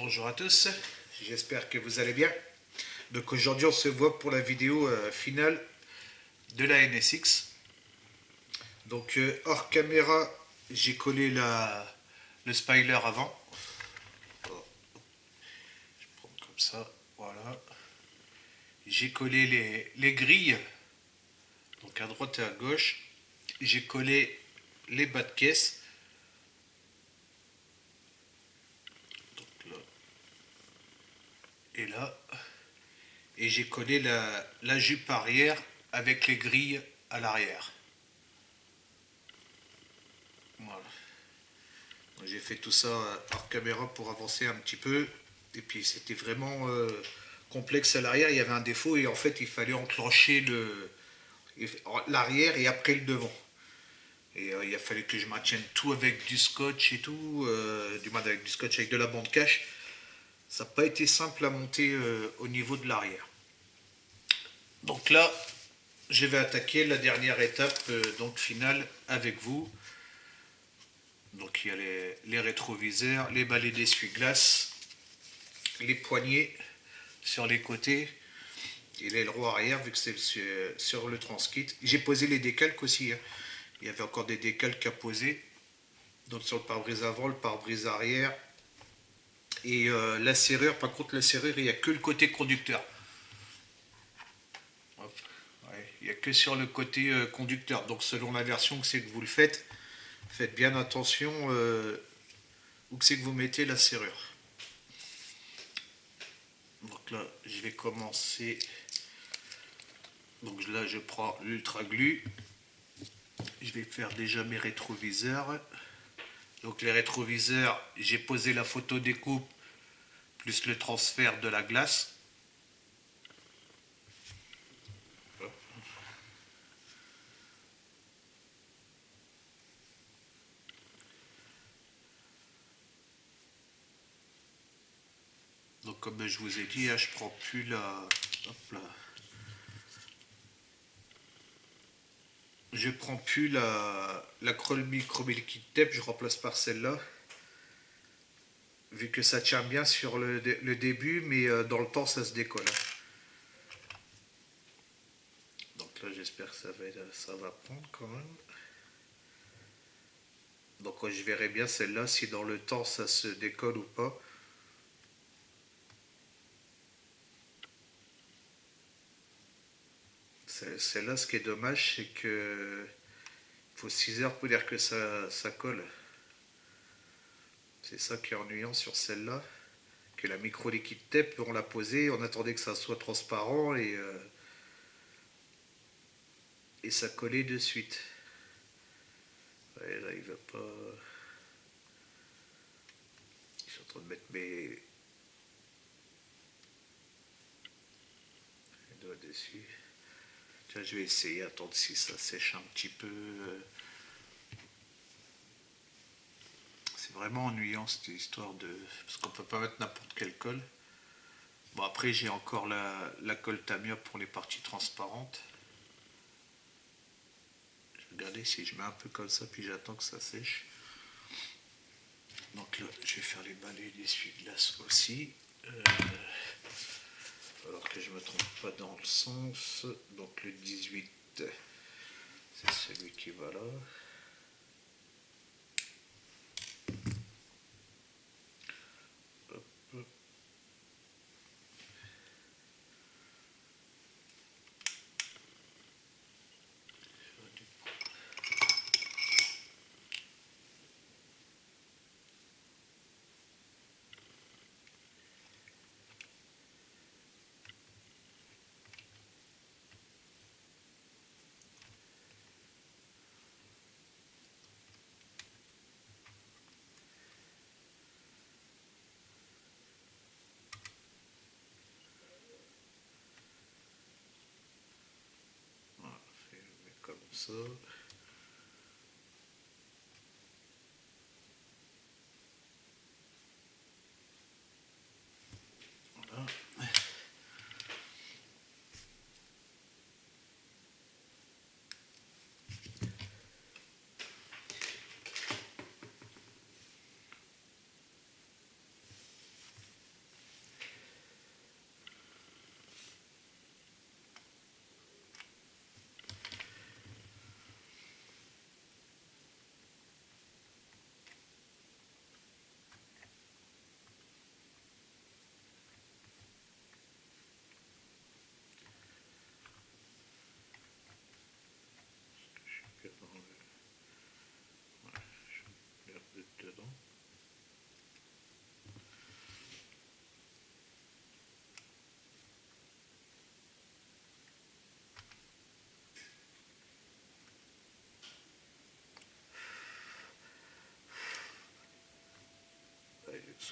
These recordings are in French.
Bonjour à tous, j'espère que vous allez bien. Donc aujourd'hui on se voit pour la vidéo finale de la NSX. Donc hors caméra, j'ai collé le spoiler avant. Oh, je prends comme ça, voilà. J'ai collé les grilles, donc à droite et à gauche. J'ai collé les bas de caisse. Donc là et là. Et j'ai collé la jupe arrière avec les grilles à l'arrière. Voilà. J'ai fait tout ça hors caméra pour avancer un petit peu. Et puis c'était vraiment complexe à l'arrière. Il y avait un défaut et en fait il fallait enclencher l'arrière et après le devant. Et il a fallu que je maintienne tout avec du scotch et tout. Du moins avec du scotch avec de la bande cache. Ça n'a pas été simple à monter au niveau de l'arrière. Donc là, je vais attaquer la dernière étape donc finale avec vous. Donc il y a les rétroviseurs, les balais d'essuie-glace, les poignées sur les côtés et l'aileron arrière vu que c'est sur le transkit. J'ai posé les décalques aussi. Hein. Il y avait encore des décalques à poser. Donc sur le pare-brise avant, le pare-brise arrière. Et la serrure, par contre la serrure, il n'y a que le côté conducteur. Hop. Ouais, il n'y a que sur le côté conducteur. Donc selon la version que c'est que vous le faites, faites bien attention où que c'est que vous mettez la serrure. Donc là, je vais commencer. Donc là, je prends l'ultra glue. Je vais faire déjà mes rétroviseurs. Donc les rétroviseurs, j'ai posé la photo découpe plus le transfert de la glace. Donc comme je vous ai dit, je prends plus la. Hop là. Je prends plus la Chrome Liquid Tape, je remplace par celle-là. Vu que ça tient bien sur le début, mais dans le temps ça se décolle. Donc là j'espère que ça va prendre quand même. Donc je verrai bien celle-là si dans le temps ça se décolle ou pas. Celle-là, ce qui est dommage, c'est que il faut 6 heures pour dire que ça colle. C'est ça qui est ennuyant sur celle-là. Que la micro liquide tape, on l'a posée, on attendait que ça soit transparent et ça collait de suite. Ouais, là, il va pas. Je suis en train de mettre mes doigts dessus. Tiens, je vais essayer, attendre si ça sèche un petit peu. C'est vraiment ennuyant cette histoire de. Parce qu'on peut pas mettre n'importe quelle colle. Bon, après, j'ai encore la colle Tamiya pour les parties transparentes. Je vais regarder si je mets un peu comme ça, puis j'attends que ça sèche. Donc là, je vais faire les balais d'essuie-glace aussi. Alors que je ne me trompe pas dans le sens. Donc le 18, c'est celui qui va là. Hop. Voilà, je mets comme ça. Voilà.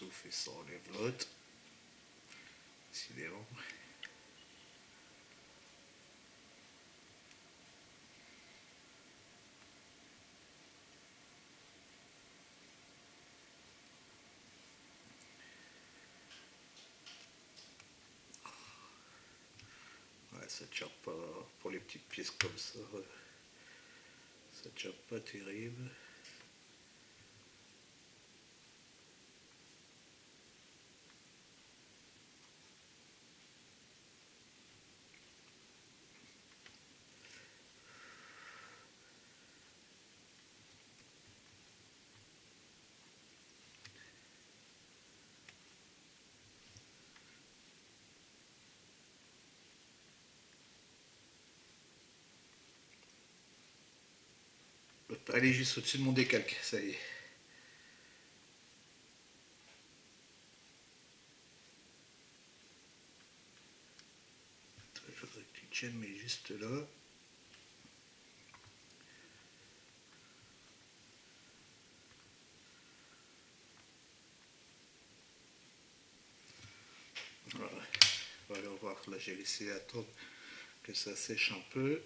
souffle et ça enlève l'autre. Décidément. Ouais, ça tient pas pour les petites pièces comme ça. Ça tient pas terrible. Allez, juste au-dessus de mon décalque, ça y est. Il faudrait que tu tiennes, mais juste là. Voilà. Voilà, voir. Là, j'ai laissé attendre que ça sèche un peu.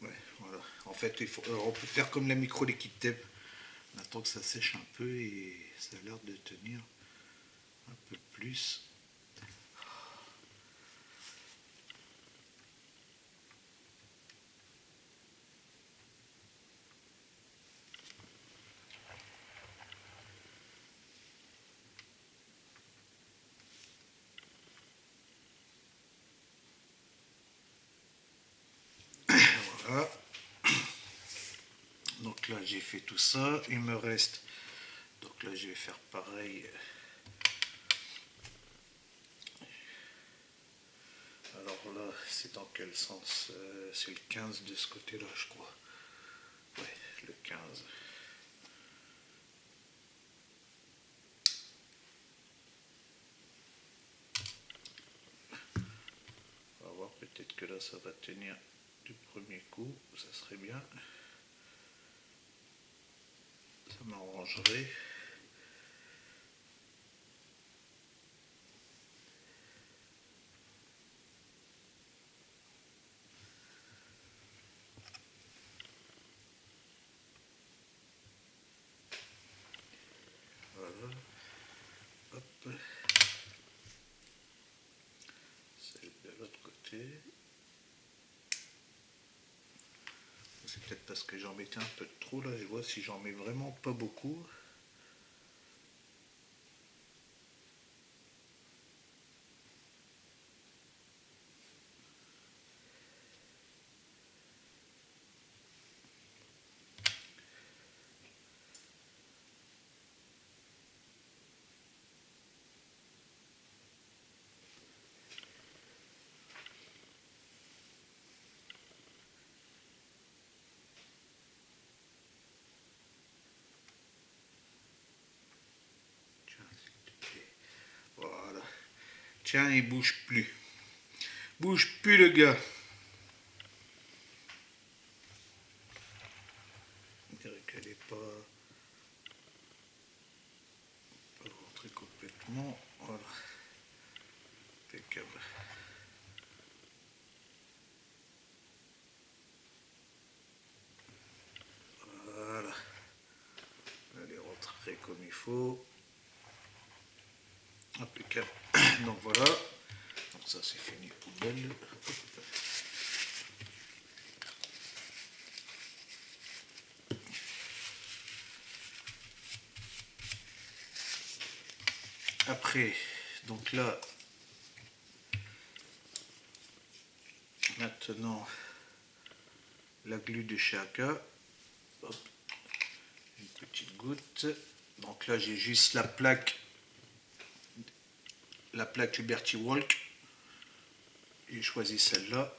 Ouais, voilà. En fait, on peut faire comme la micro liquide tape. On attend que ça sèche un peu et ça a l'air de tenir un peu plus. Voilà. Donc là, j'ai fait tout ça. Il me reste. Donc là, je vais faire pareil. Alors là, c'est dans quel sens? C'est le 15 de ce côté-là, je crois. Ouais, le 15. On va voir, peut-être que là, ça va tenir du premier coup. Ça serait bien. Ça m'arrangerait. Voilà. Hop. Celle de l'autre côté. C'est peut-être parce que j'en mettais un peu de trop là. Je vois si j'en mets vraiment pas beaucoup. Voilà. Tiens, il bouge plus. Bouge plus le gars. On dirait qu'elle n'est pas rentrée complètement. Voilà. Impeccable. Voilà. Elle est rentrée comme il faut. Impeccable. Donc voilà. Donc ça c'est fini poubelle. Après, donc là, maintenant, la glu de chez Aka. Hop, une petite goutte. Donc là, j'ai juste la plaque Liberty Walk. J'ai choisi celle-là.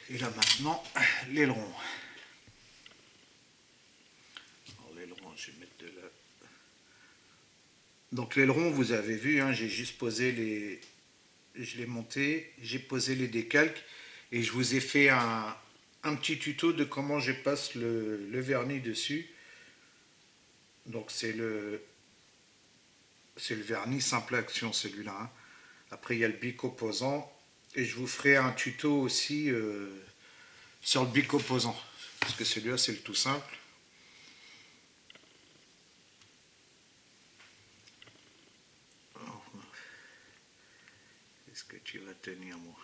Et là maintenant, l'aileron. Alors l'aileron, je vais mettre de la... Donc l'aileron, vous avez vu, hein, j'ai juste posé les... Je l'ai monté, j'ai posé les décalques et je vous ai fait un petit tuto de comment je passe le vernis dessus. Donc c'est le vernis simple action celui-là, hein. Après il y a le bic opposant et je vous ferai un tuto aussi sur le bic opposant parce que celui-là c'est le tout simple. Est-ce que tu vas tenir moi?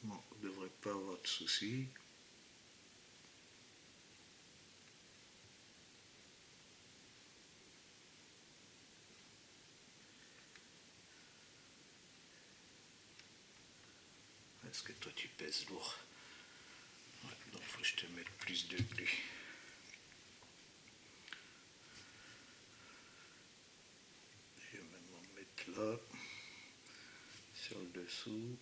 Bon, on ne devrait pas avoir de soucis. Est-ce que toi tu pèses lourd? Ouais, donc il faut que je te mette plus de glu. Je vais même en mettre là, sur le dessous.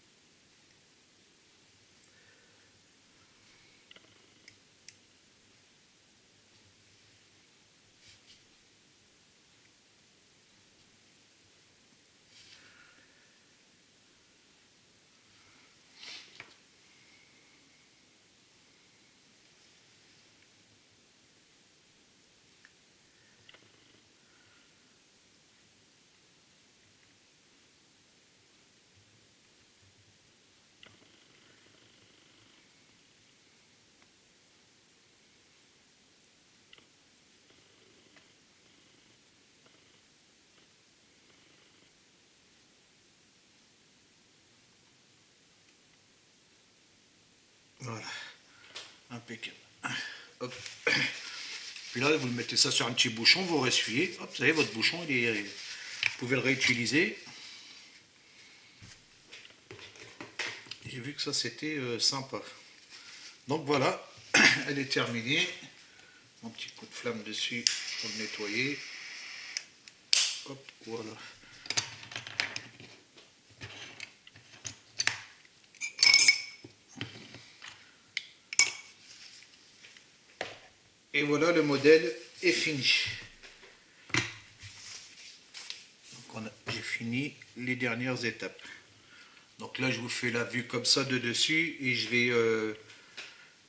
Voilà, impeccable. Hop. Puis là, vous mettez ça sur un petit bouchon, vous ressuyez. Hop, vous savez, votre bouchon, vous pouvez le réutiliser. J'ai vu que ça, c'était sympa. Donc voilà, elle est terminée. Un petit coup de flamme dessus pour le nettoyer. Hop, voilà. Et voilà, le modèle est fini. J'ai fini les dernières étapes. Donc là, je vous fais la vue comme ça de dessus et je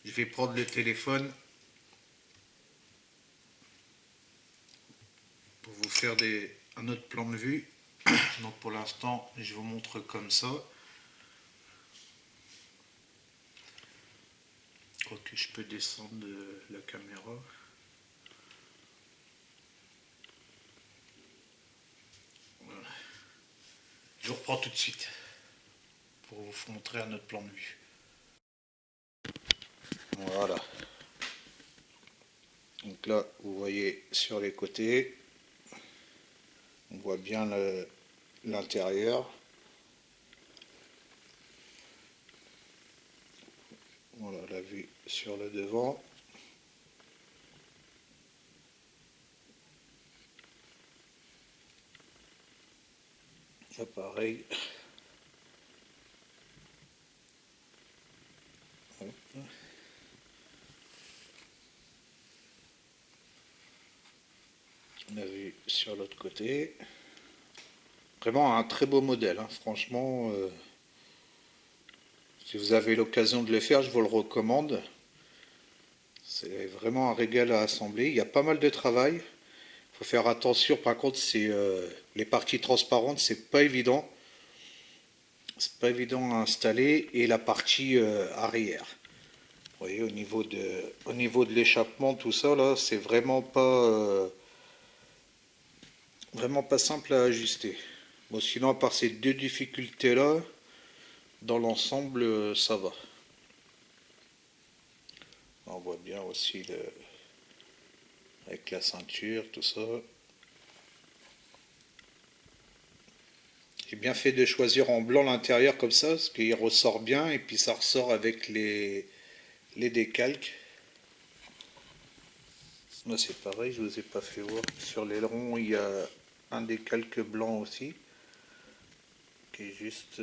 vais prendre le téléphone pour vous faire un autre plan de vue. Donc pour l'instant, je vous montre comme ça. Je crois que je peux descendre la caméra. Voilà. Je vous reprends tout de suite pour vous montrer un autre plan de vue. Voilà. Donc là, vous voyez sur les côtés, on voit bien l'intérieur. Voilà la vue sur le devant. Là pareil. Hop. On a vu sur l'autre côté. Vraiment un très beau modèle, hein. Franchement, si vous avez l'occasion de le faire, je vous le recommande. C'est vraiment un régal à assembler. Il y a pas mal de travail. Il faut faire attention, par contre, les parties transparentes, c'est pas évident. C'est pas évident à installer. Et la partie arrière. Vous voyez, au niveau de l'échappement, tout ça, là, c'est vraiment pas simple à ajuster. Bon, sinon, à part ces deux difficultés-là, dans l'ensemble, ça va. On voit bien aussi avec la ceinture, tout ça. J'ai bien fait de choisir en blanc l'intérieur comme ça, parce qu'il ressort bien, et puis ça ressort avec les décalques. Là c'est pareil, je ne vous ai pas fait voir. Sur l'aileron, il y a un décalque blanc aussi. qui est juste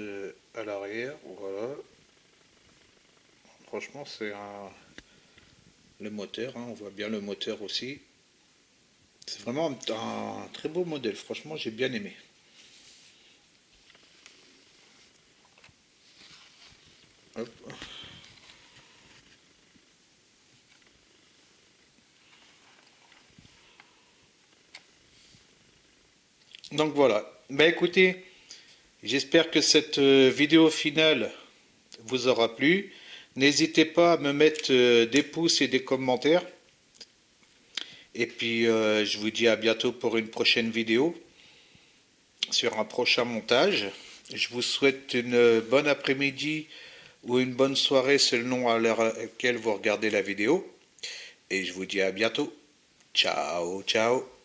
à l'arrière. Voilà. Franchement, c'est le moteur, hein, on voit bien le moteur aussi. C'est vraiment un très beau modèle, franchement j'ai bien aimé. Hop. Donc voilà, bah écoutez, j'espère que cette vidéo finale vous aura plu. N'hésitez pas à me mettre des pouces et des commentaires. Et puis je vous dis à bientôt pour une prochaine vidéo sur un prochain montage. Je vous souhaite une bonne après-midi ou une bonne soirée selon à l'heure à laquelle vous regardez la vidéo. Et je vous dis à bientôt. Ciao, ciao.